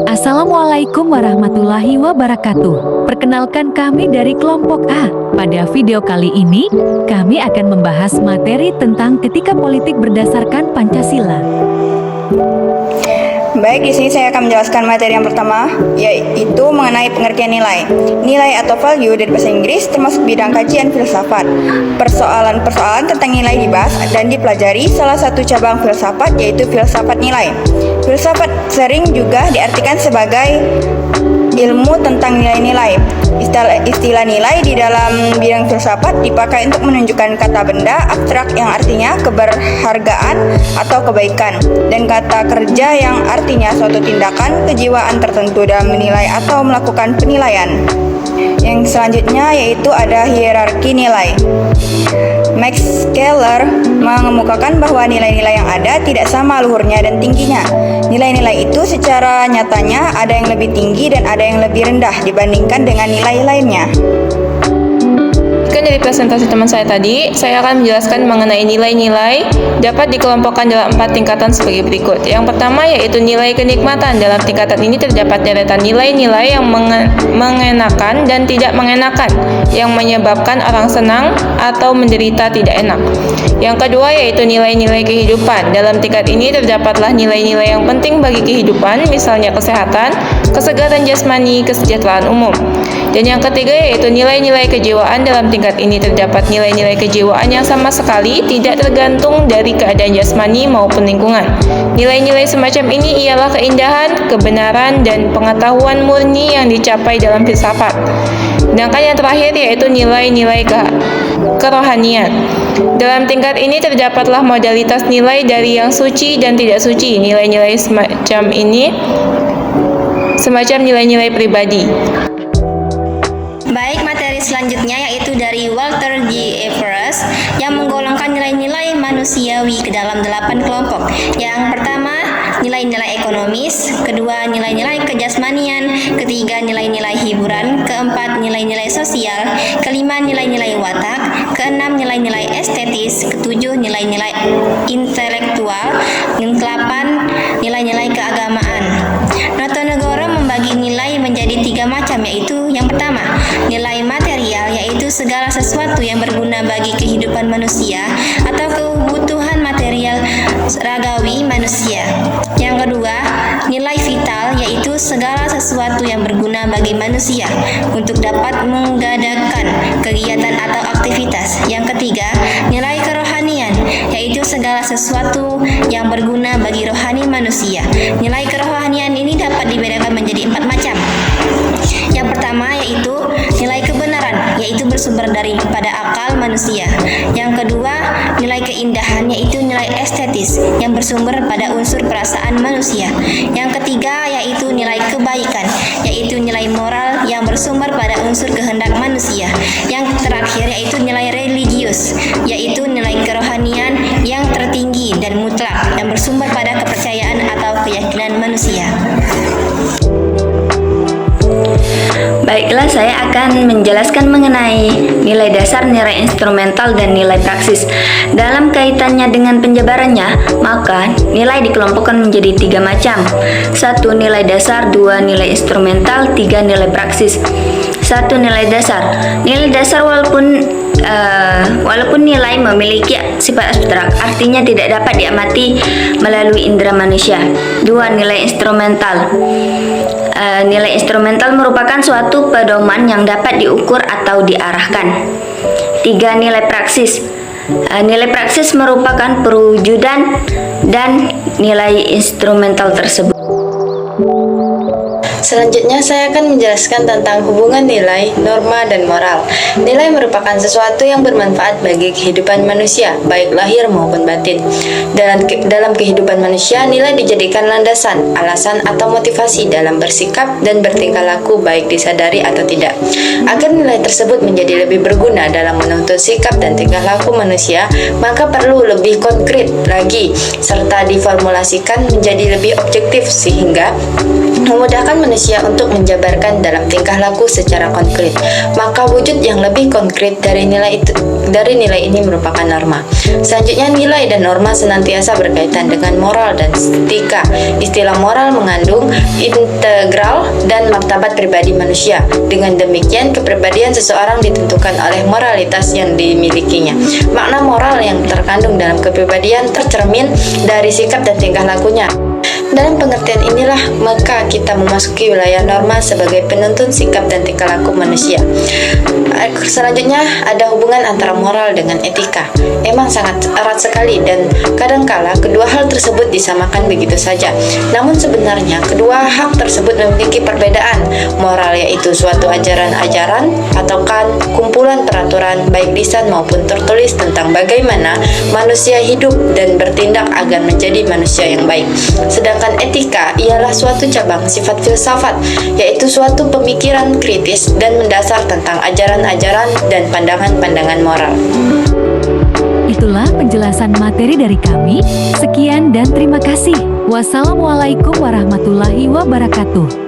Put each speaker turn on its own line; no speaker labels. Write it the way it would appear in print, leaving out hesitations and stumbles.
Assalamualaikum warahmatullahi wabarakatuh. Perkenalkan kami dari kelompok A. Pada video kali ini, kami akan membahas materi tentang etika politik berdasarkan Pancasila.
Baik, di sini saya akan menjelaskan materi yang pertama, yaitu mengenai pengertian nilai. Nilai atau value dari bahasa Inggris termasuk bidang kajian filsafat. Persoalan-persoalan tentang nilai dibahas dan dipelajari salah satu cabang filsafat, yaitu filsafat nilai. Filsafat sering juga diartikan sebagai ilmu tentang nilai-nilai. Istilah nilai di dalam bidang filsafat dipakai untuk menunjukkan kata benda abstrak yang artinya keberhargaan atau kebaikan, dan kata kerja yang artinya suatu tindakan kejiwaan tertentu dalam menilai atau melakukan penilaian. Yang selanjutnya yaitu ada hierarki nilai. Max Keller mengemukakan bahwa nilai-nilai yang ada tidak sama luhurnya dan tingginya. Nilai-nilai itu secara nyatanya ada yang lebih tinggi dan ada yang lebih rendah dibandingkan dengan nilai lainnya.
Dari presentasi teman saya tadi, saya akan menjelaskan mengenai nilai-nilai dapat dikelompokkan dalam 4 tingkatan sebagai berikut. Yang pertama yaitu nilai kenikmatan. Dalam tingkatan ini terdapat deretan nilai-nilai yang mengenakan dan tidak mengenakan, yang menyebabkan orang senang atau menderita tidak enak. Yang kedua yaitu nilai-nilai kehidupan. Dalam tingkat ini terdapatlah nilai-nilai yang penting bagi kehidupan, misalnya kesehatan, kesegaran jasmani, kesejahteraan umum. Dan yang ketiga yaitu nilai-nilai kejiwaan. Dalam tingkat ini terdapat nilai-nilai kejiwaan yang sama sekali tidak tergantung dari keadaan jasmani maupun lingkungan. Nilai-nilai semacam ini ialah keindahan, kebenaran, dan pengetahuan murni yang dicapai dalam filsafat. Sedangkan yang terakhir yaitu nilai-nilai kerohanian. Dalam tingkat ini terdapatlah modalitas nilai dari yang suci dan tidak suci. Nilai-nilai semacam ini semacam nilai-nilai pribadi.
Baik, materi selanjutnya yaitu dari Walter G. Everest yang menggolongkan nilai-nilai manusiawi ke dalam 8 kelompok. Yang pertama, nilai-nilai ekonomis, kedua, nilai-nilai kejasmanian, ketiga, nilai-nilai hiburan, keempat, nilai-nilai sosial, kelima, nilai-nilai watak, keenam, nilai-nilai estetis, ketujuh, nilai-nilai intelektual, yang kedelapan, nilai-nilai keagamaan. Notonegoro membagi nilai menjadi 3 macam, yaitu yang pertama, nilai material, yaitu segala sesuatu yang berguna bagi kehidupan manusia atau kebutuhan material ragawi manusia. Yang kedua, nilai vital, yaitu segala sesuatu yang berguna bagi manusia untuk dapat mengadakan kegiatan atau aktivitas. Yang ketiga, nilai kerohanian, yaitu segala sesuatu yang berguna bagi rohani manusia. Nilai kerohanian ini dapat dibedakan menjadi 4 macam. Yang pertama yaitu nilai kebenaran, yaitu bersumber daripada akal manusia. Yang kedua, nilai keindahan, yaitu nilai estetis yang bersumber pada unsur perasaan manusia. Yang ketiga yaitu nilai kebaikan, yaitu nilai moral yang bersumber pada unsur kehendak manusia. Yang terakhir yaitu nilai religius, yaitu nilai kerohanian yang tertinggi dan mutlak yang bersumber pada kepercayaan atau keyakinan manusia.
Baiklah, saya akan menjelaskan mengenai nilai dasar, nilai instrumental, dan nilai praksis. Dalam kaitannya dengan penjabarannya, maka nilai dikelompokkan menjadi 3 macam. 1. Nilai dasar, 2. Nilai instrumental, 3. Nilai praksis. 1. Nilai dasar. Nilai dasar walaupun nilai memiliki sifat abstrak, artinya tidak dapat diamati melalui indera manusia. 2. Nilai instrumental. Nilai instrumental merupakan suatu pedoman yang dapat diukur atau diarahkan. 3. Nilai praksis. Nilai praksis merupakan perwujudan dan nilai instrumental tersebut.
Selanjutnya saya akan menjelaskan tentang hubungan nilai, norma, dan moral. Nilai merupakan sesuatu yang bermanfaat bagi kehidupan manusia, baik lahir maupun batin. Dalam kehidupan manusia, nilai dijadikan landasan, alasan, atau motivasi dalam bersikap dan bertingkah laku, baik disadari atau tidak. Agar nilai tersebut menjadi lebih berguna dalam menuntun sikap dan tingkah laku manusia, maka perlu lebih konkret lagi, serta diformulasikan menjadi lebih objektif sehingga memudahkan manusia untuk menjabarkan dalam tingkah laku secara konkret. Maka wujud yang lebih konkret dari nilai ini merupakan norma. Selanjutnya, nilai dan norma senantiasa berkaitan dengan moral dan etika. Istilah moral mengandung integral dan martabat pribadi manusia. Dengan demikian, kepribadian seseorang ditentukan oleh moralitas yang dimilikinya. Makna moral yang terkandung dalam kepribadian tercermin dari sikap dan tingkah lakunya. Dalam pengertian inilah maka kita memasuki wilayah norma sebagai penuntun sikap dan tingkah laku manusia. Selanjutnya ada hubungan antara moral dengan etika. Emang sangat erat sekali dan kadangkala kedua hal tersebut disamakan begitu saja. Namun sebenarnya kedua hak tersebut memiliki perbedaan. Moral yaitu suatu ajaran-ajaran, patokan, kumpulan peraturan baik lisan maupun tertulis tentang bagaimana manusia hidup dan bertindak agar menjadi manusia yang baik. Sedangkan etika ialah suatu cabang sifat filsafat, yaitu suatu pemikiran kritis dan mendasar tentang ajaran-ajaran dan pandangan-pandangan moral.
Itulah penjelasan materi dari kami. Sekian dan terima kasih. Wassalamualaikum warahmatullahi wabarakatuh.